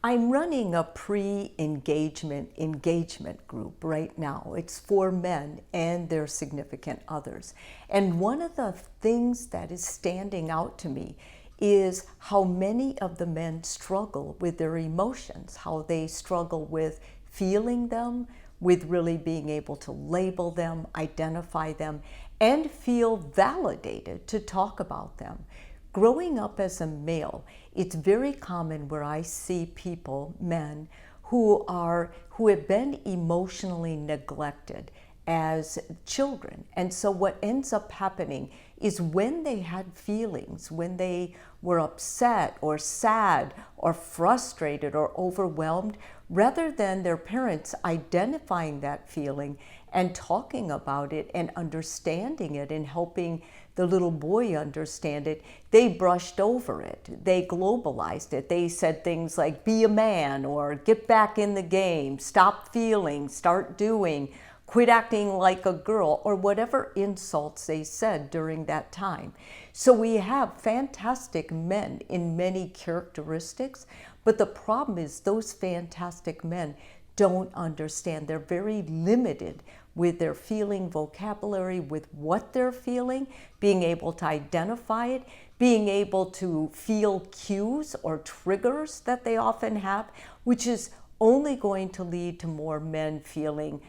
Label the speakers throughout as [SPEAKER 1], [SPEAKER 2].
[SPEAKER 1] I'm running a pre-engagement engagement group right now. It's for men and their significant others. And one of the things that is standing out to me is how many of the men struggle with their emotions, how they struggle with feeling them, with really being able to label them, identify them, and feel validated to talk about them. Growing up as a male, it's very common where I see people, men, who have been emotionally neglected as children. And so what ends up happening is when they had feelings, when they were upset or sad or frustrated or overwhelmed, rather than their parents identifying that feeling and talking about it and understanding it and helping the little boy understand it, they brushed over it. They globalized it. They said things like, be a man, or get back in the game, stop feeling, start doing, quit acting like a girl, or whatever insults they said during that time. So we have fantastic men in many characteristics, but the problem is those fantastic men don't understand. They're very limited with their feeling vocabulary, with what they're feeling, being able to identify it, being able to feel cues or triggers that they often have, which is only going to lead to more men feeling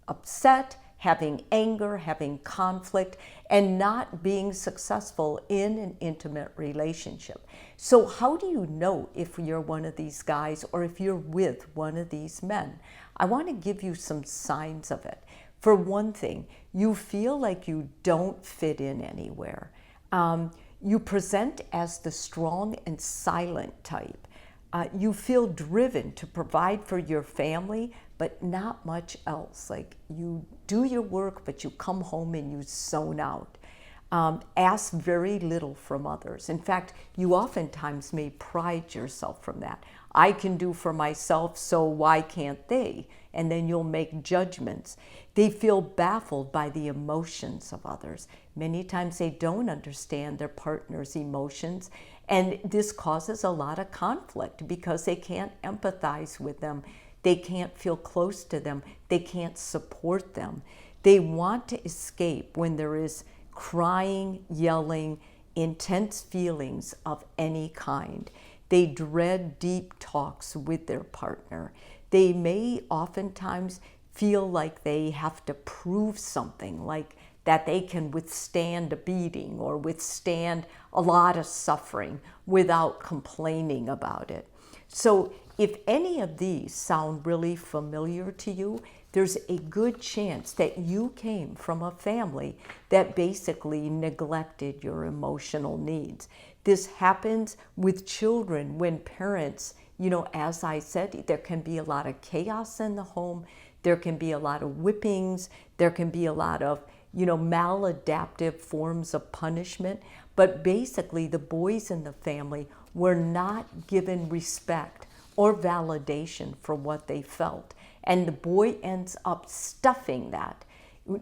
[SPEAKER 1] upset, having anger, having conflict, and not being successful in an intimate relationship. So how do you know if you're one of these guys or if you're with one of these men? I want to give you some signs of it. For one thing, you feel like you don't fit in anywhere. You present as the strong and silent type. You feel driven to provide for your family, but not much else. Like, you do your work, but you come home and you zone out. Ask very little from others. In fact, you oftentimes may pride yourself from that. I can do for myself, so why can't they? And then you'll make judgments. They feel baffled by the emotions of others. Many times they don't understand their partner's emotions, and this causes a lot of conflict because they can't empathize with them. They can't feel close to them. They can't support them. They want to escape when there is crying, yelling, intense feelings of any kind. They dread deep talks with their partner. They may oftentimes feel like they have to prove something, like that they can withstand a beating or withstand a lot of suffering without complaining about it. So if any of these sound really familiar to you, there's a good chance that you came from a family that basically neglected your emotional needs. This happens with children when parents, as I said, there can be a lot of chaos in the home. There can be a lot of whippings. There can be a lot of, maladaptive forms of punishment. But basically, the boys in the family were not given respect or validation for what they felt. And the boy ends up stuffing that.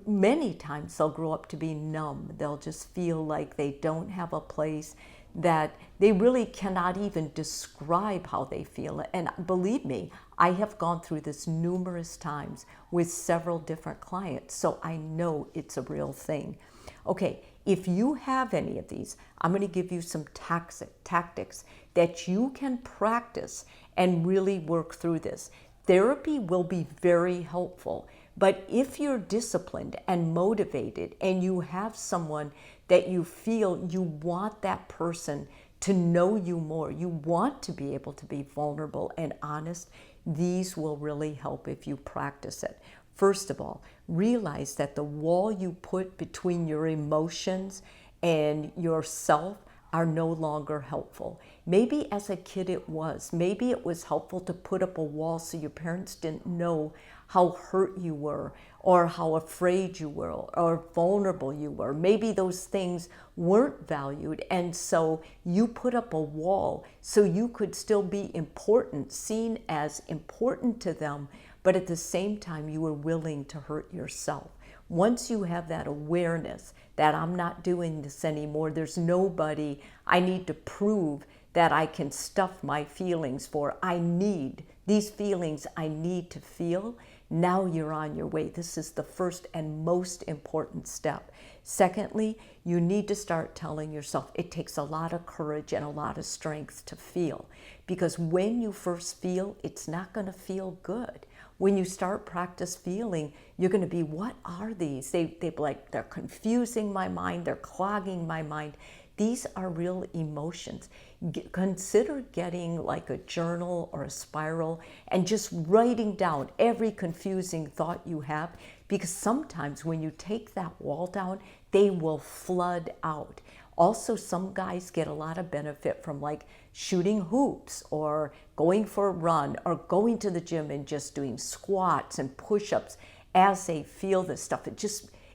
[SPEAKER 1] Many times they'll grow up to be numb. They'll just feel like they don't have a place, that they really cannot even describe how they feel. And believe me, I have gone through this numerous times with several different clients, so I know it's a real thing. Okay, if you have any of these, I'm going to give you some tactics that you can practice and really work through this. Therapy will be very helpful, but if you're disciplined and motivated and you have someone that you feel you want that person to know you more, you want to be able to be vulnerable and honest, these will really help if you practice it. First of all, realize that the wall you put between your emotions and yourself are no longer helpful. Maybe as a kid it was. Maybe it was helpful to put up a wall so your parents didn't know how hurt you were or how afraid you were or vulnerable you were. Maybe those things weren't valued, and so you put up a wall so you could still be important, seen as important to them, but at the same time you were willing to hurt yourself. Once you have that awareness that I'm not doing this anymore, there's nobody I need to prove that I can stuff my feelings for. I need these feelings, I need to feel. Now you're on your way. This is the first and most important step. Secondly, you need to start telling yourself it takes a lot of courage and a lot of strength to feel. Because when you first feel, it's not going to feel good. When you start practice feeling, you're going to be, what are these? They're confusing my mind, they're clogging my mind. These are real emotions. Consider getting like a journal or a spiral and just writing down every confusing thought you have, because sometimes when you take that wall down, they will flood out. Also, some guys get a lot of benefit from like shooting hoops or going for a run or going to the gym and just doing squats and push-ups as they feel this stuff.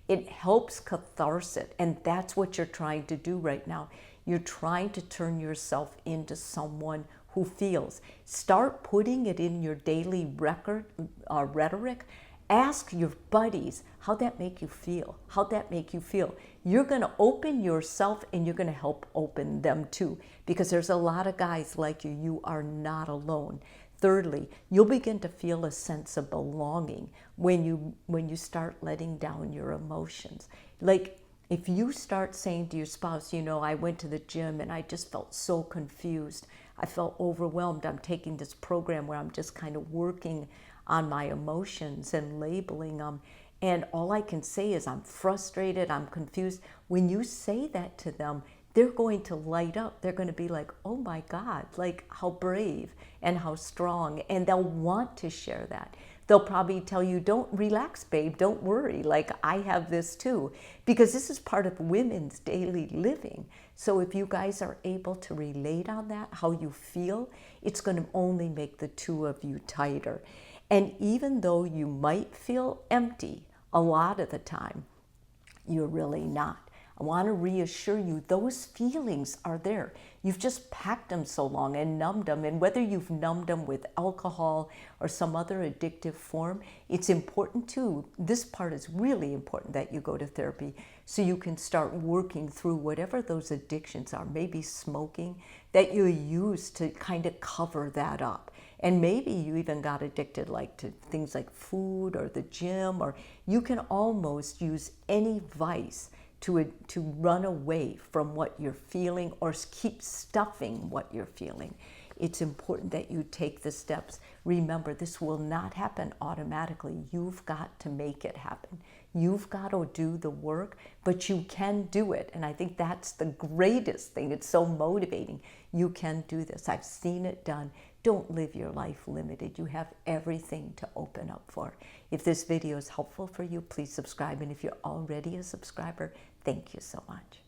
[SPEAKER 1] It helps catharsis, and that's what you're trying to do right now. You're trying to turn yourself into someone who feels. Start putting it in your daily rhetoric. Ask your buddies, how'd that make you feel? How'd that make you feel? You're going to open yourself and you're going to help open them too, because there's a lot of guys like you. You are not alone. Thirdly, you'll begin to feel a sense of belonging when you start letting down your emotions. Like if you start saying to your spouse, you know, I went to the gym and I just felt so confused. I felt overwhelmed. I'm taking this program where I'm just kind of working on my emotions and labeling them. And all I can say is I'm frustrated, I'm confused. When you say that to them, they're going to light up. They're going to be like, oh my God, like how brave and how strong. And they'll want to share that. They'll probably tell you, don't relax, babe, don't worry. Like I have this too, because this is part of women's daily living. So if you guys are able to relate on that, how you feel, it's going to only make the two of you tighter. And even though you might feel empty a lot of the time, you're really not. I want to reassure you, those feelings are there. You've just packed them so long and numbed them. And whether you've numbed them with alcohol or some other addictive form, it's important too. This part is really important that you go to therapy so you can start working through whatever those addictions are. Maybe smoking, that you use to kind of cover that up. And maybe you even got addicted like to things like food or the gym, or you can almost use any vice to run away from what you're feeling or keep stuffing what you're feeling. It's important that you take the steps. Remember, this will not happen automatically. You've got to make it happen. You've got to do the work, but you can do it. And I think that's the greatest thing. It's so motivating. You can do this. I've seen it done. Don't live your life limited. You have everything to open up for. If this video is helpful for you, please subscribe. And if you're already a subscriber, thank you so much.